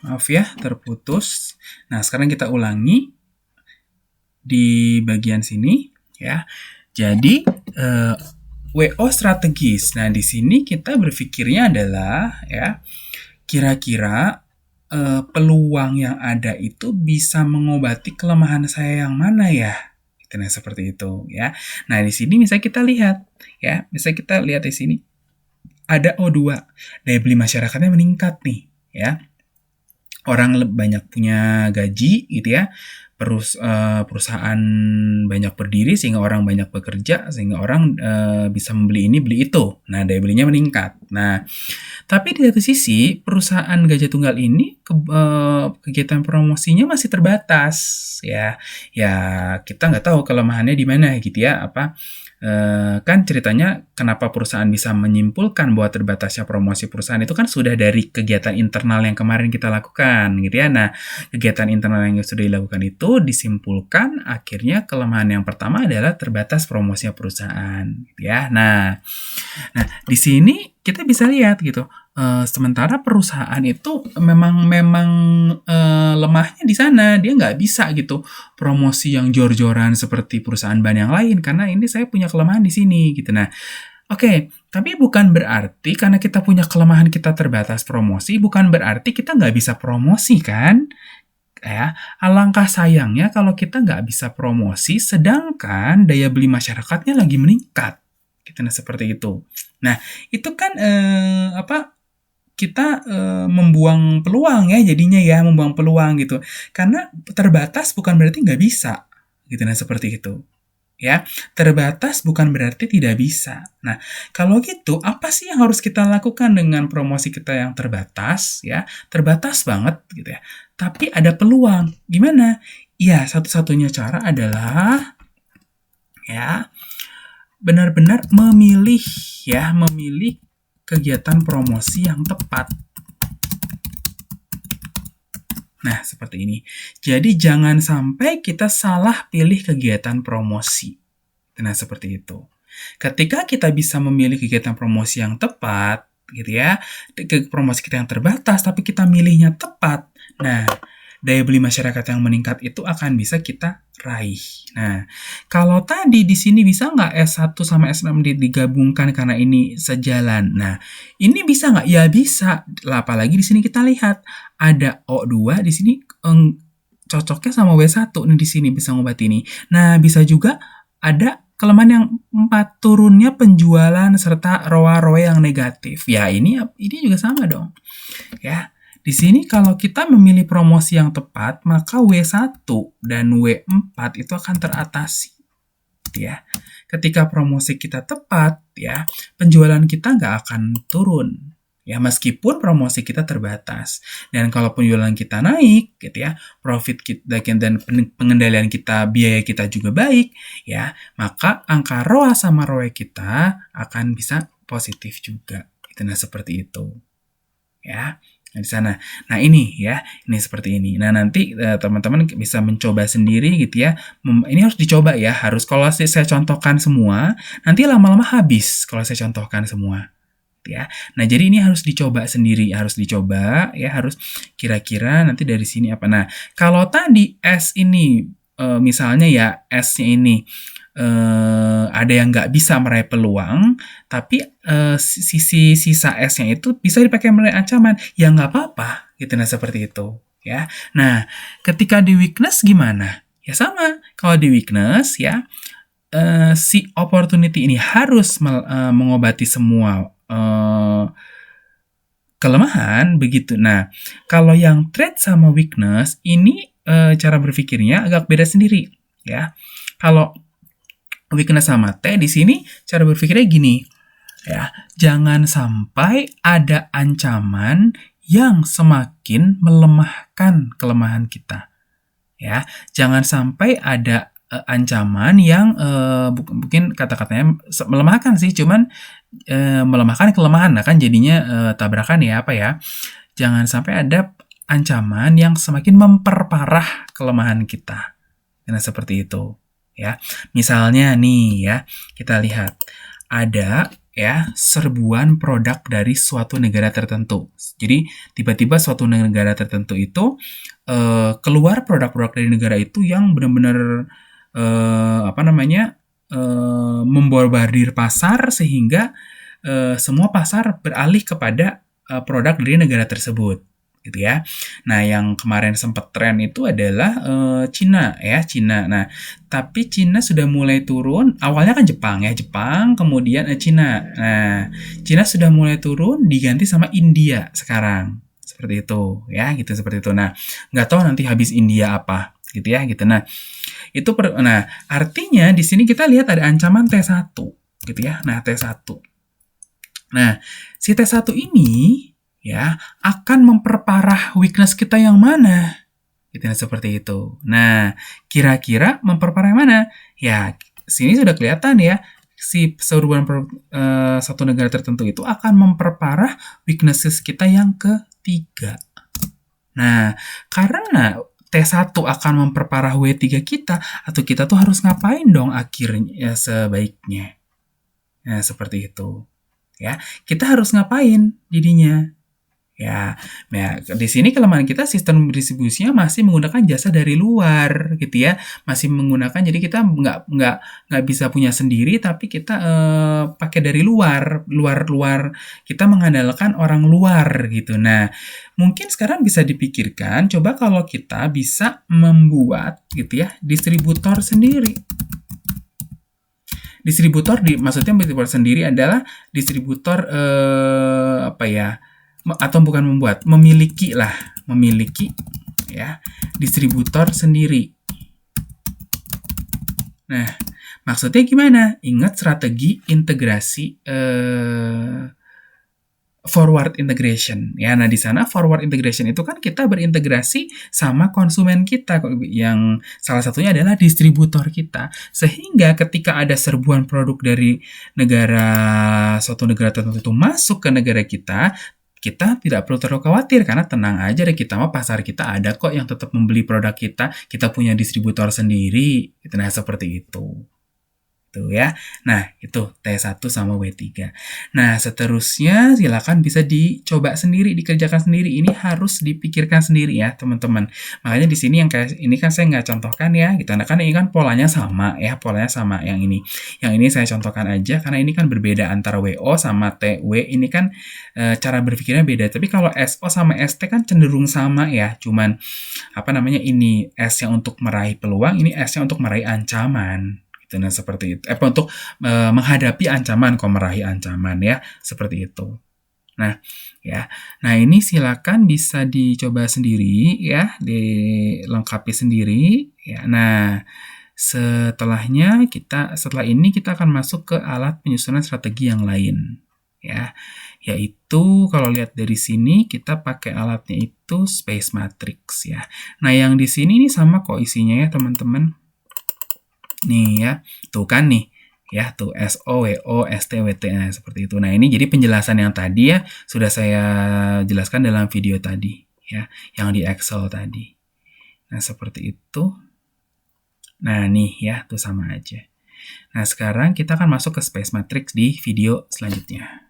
Maaf ya, terputus. Nah, sekarang kita ulangi di bagian sini ya. Jadi WO strategis. Nah, di sini kita berpikirnya adalah ya, kira-kira peluang yang ada itu bisa mengobati kelemahan saya yang mana ya? Nah, seperti itu ya. Nah, di sini misalnya kita lihat ya, misalnya kita lihat di sini ada O2, daya beli masyarakatnya meningkat nih ya. Orang banyak punya gaji gitu ya, perusahaan banyak berdiri sehingga orang banyak bekerja, sehingga orang bisa membeli ini beli itu. Nah, daya belinya meningkat. Nah, tapi di satu sisi perusahaan gajah tunggal ini kegiatan promosinya masih terbatas ya. Ya, kita nggak tahu kelemahannya di mana gitu ya. Kan ceritanya kenapa perusahaan bisa menyimpulkan bahwa terbatasnya promosi perusahaan itu kan sudah dari kegiatan internal yang kemarin kita lakukan gitu ya. Nah, kegiatan internal yang sudah dilakukan itu disimpulkan akhirnya kelemahan yang pertama adalah terbatas promosinya perusahaan gitu ya. Nah, di sini kita bisa lihat gitu, sementara perusahaan itu memang lemahnya di sana, dia nggak bisa gitu promosi yang jor-joran seperti perusahaan ban yang lain, karena ini saya punya kelemahan di sini gitu. Nah, oke, tapi bukan berarti karena kita punya kelemahan kita terbatas promosi, bukan berarti kita nggak bisa promosi kan? Ya, alangkah sayangnya kalau kita nggak bisa promosi, sedangkan daya beli masyarakatnya lagi meningkat. Gitu, nah seperti itu. Nah, itu kan kita membuang peluang ya jadinya ya, membuang peluang gitu. Karena terbatas bukan berarti nggak bisa. Gitu, nah seperti itu. Ya, terbatas bukan berarti tidak bisa. Nah, kalau gitu apa sih yang harus kita lakukan dengan promosi kita yang terbatas ya? Terbatas banget gitu ya. Tapi ada peluang. Gimana? Ya, satu-satunya cara adalah ya benar-benar memilih ya, memilih kegiatan promosi yang tepat. Nah, seperti ini. Jadi jangan sampai kita salah pilih kegiatan promosi. Nah, seperti itu. Ketika kita bisa memilih kegiatan promosi yang tepat, gitu ya, promosi kita yang terbatas, tapi kita milihnya tepat. Nah, daya beli masyarakat yang meningkat itu akan bisa kita raih. Nah, kalau tadi di sini bisa nggak S1 sama S6 digabungkan karena ini sejalan? Nah, ini bisa nggak? Ya bisa. Apalagi di sini kita lihat ada O2 di sini cocoknya sama W1 nih di sini bisa ngobat ini. Nah, bisa juga ada kelemahan yang 4, turunnya penjualan serta ROA yang negatif. Ya, ini juga sama dong. Ya. Di sini kalau kita memilih promosi yang tepat, maka W1 dan W4 itu akan teratasi. Ya. Ketika promosi kita tepat, ya, penjualan kita nggak akan turun. Ya, meskipun promosi kita terbatas. Dan kalau penjualan kita naik, gitu ya, profit kita dan pengendalian kita, biaya kita juga baik, ya, maka angka ROA sama ROE kita akan bisa positif juga. Nah, seperti itu. Ya. Nah, di sana. Nah, ini ya, ini seperti ini. Nah, nanti teman-teman bisa mencoba sendiri gitu ya. Ini harus dicoba ya, harus kalau saya contohkan semua, nanti lama-lama habis kalau saya contohkan semua. Ya. Nah, jadi ini harus dicoba sendiri, harus dicoba ya, harus kira-kira nanti dari sini apa. Nah, kalau tadi S ini misalnya ya S-nya ini ada yang nggak bisa meraih peluang, tapi sisi sisa S-nya itu bisa dipakai meraih ancaman, ya nggak apa-apa, gitu. Nah, seperti itu, ya. Nah, ketika di weakness gimana? Ya sama, kalau di weakness ya, si opportunity ini harus mengobati semua kelemahan, begitu. Nah, kalau yang threat sama weakness, ini cara berpikirnya agak beda sendiri, ya. Kalau weakness sama T di sini cara berpikirnya gini ya, jangan sampai ada ancaman yang semakin melemahkan kelemahan kita ya, jangan sampai ada ancaman yang mungkin kata-katanya melemahkan sih, cuman melemahkan kelemahan, nah kan jadinya tabrakan ya, apa ya, jangan sampai ada ancaman yang semakin memperparah kelemahan kita. Nah, seperti itu. Ya, misalnya nih ya, kita lihat ada ya serbuan produk dari suatu negara tertentu. Jadi tiba-tiba suatu negara tertentu itu keluar produk-produk dari negara itu yang benar-benar apa namanya membombardir pasar sehingga semua pasar beralih kepada produk dari negara tersebut gitu ya. Nah, yang kemarin sempat tren itu adalah Cina ya, Cina. Nah, tapi Cina sudah mulai turun. Awalnya kan Jepang ya, Jepang, kemudian Cina. Nah, Cina sudah mulai turun diganti sama India sekarang. Seperti itu ya, gitu seperti itu. Nah, nggak tahu nanti habis India apa gitu ya, gitu. Nah, artinya di sini kita lihat ada ancaman T1 gitu ya. Nah, T1. Nah, si T1 ini ya akan memperparah weakness kita yang mana? Gitu seperti itu. Nah, kira-kira memperparah yang mana? Ya, sini sudah kelihatan ya. Si serbuan satu negara tertentu itu akan memperparah weaknesses kita yang ketiga. Nah, karena T1 akan memperparah W3 kita, atau kita tuh harus ngapain dong akhirnya sebaiknya? Nah, seperti itu. Ya, kita harus ngapain jadinya? Ya, di sini kelemahan kita sistem distribusinya masih menggunakan jasa dari luar, gitu ya. Masih menggunakan, jadi kita nggak bisa punya sendiri, tapi kita pakai dari luar, kita mengandalkan orang luar, gitu. Nah, mungkin sekarang bisa dipikirkan, coba kalau kita bisa membuat, gitu ya, distributor sendiri. Maksudnya distributor sendiri adalah distributor atau bukan memiliki ya distributor sendiri. Nah, maksudnya gimana? Ingat strategi integrasi forward integration ya. Nah, di sana forward integration itu kan kita berintegrasi sama konsumen kita yang salah satunya adalah distributor kita. Sehingga ketika ada serbuan produk dari suatu negara tertentu masuk ke negara kita tidak perlu terlalu khawatir karena tenang aja deh, kita mah pasar kita ada kok yang tetap membeli produk kita punya distributor sendiri. Nah, seperti itu. Tuh ya. Nah, itu T1 sama W3. Nah, seterusnya silakan bisa dicoba sendiri, dikerjakan sendiri. Ini harus dipikirkan sendiri ya, teman-teman. Makanya di sini yang kayak ini kan saya nggak contohkan ya, gitu. Nah, kan ini kan polanya sama ya, polanya sama yang ini. Yang ini saya contohkan aja karena ini kan berbeda antara WO sama TW. Ini kan cara berpikirnya beda. Tapi kalau SO sama ST kan cenderung sama ya. Cuman ini S yang untuk meraih peluang, ini S yang untuk meraih ancaman. Nah, seperti itu. Untuk menghadapi ancaman, meraih ancaman ya, seperti itu. Nah, ya. Nah, ini silakan bisa dicoba sendiri ya, dilengkapi sendiri ya. Nah, setelah ini kita akan masuk ke alat penyusunan strategi yang lain ya. Yaitu kalau lihat dari sini kita pakai alatnya itu space matrix ya. Nah, yang di sini ini sama kok isinya ya, teman-teman. Nih ya, tuh kan nih ya, tuh SO, WO, ST, WT, nah seperti itu. Nah, ini jadi penjelasan yang tadi ya sudah saya jelaskan dalam video tadi ya, yang di Excel tadi. Nah, seperti itu. Nah, nih ya, tuh sama aja. Nah, sekarang kita akan masuk ke space matrix di video selanjutnya.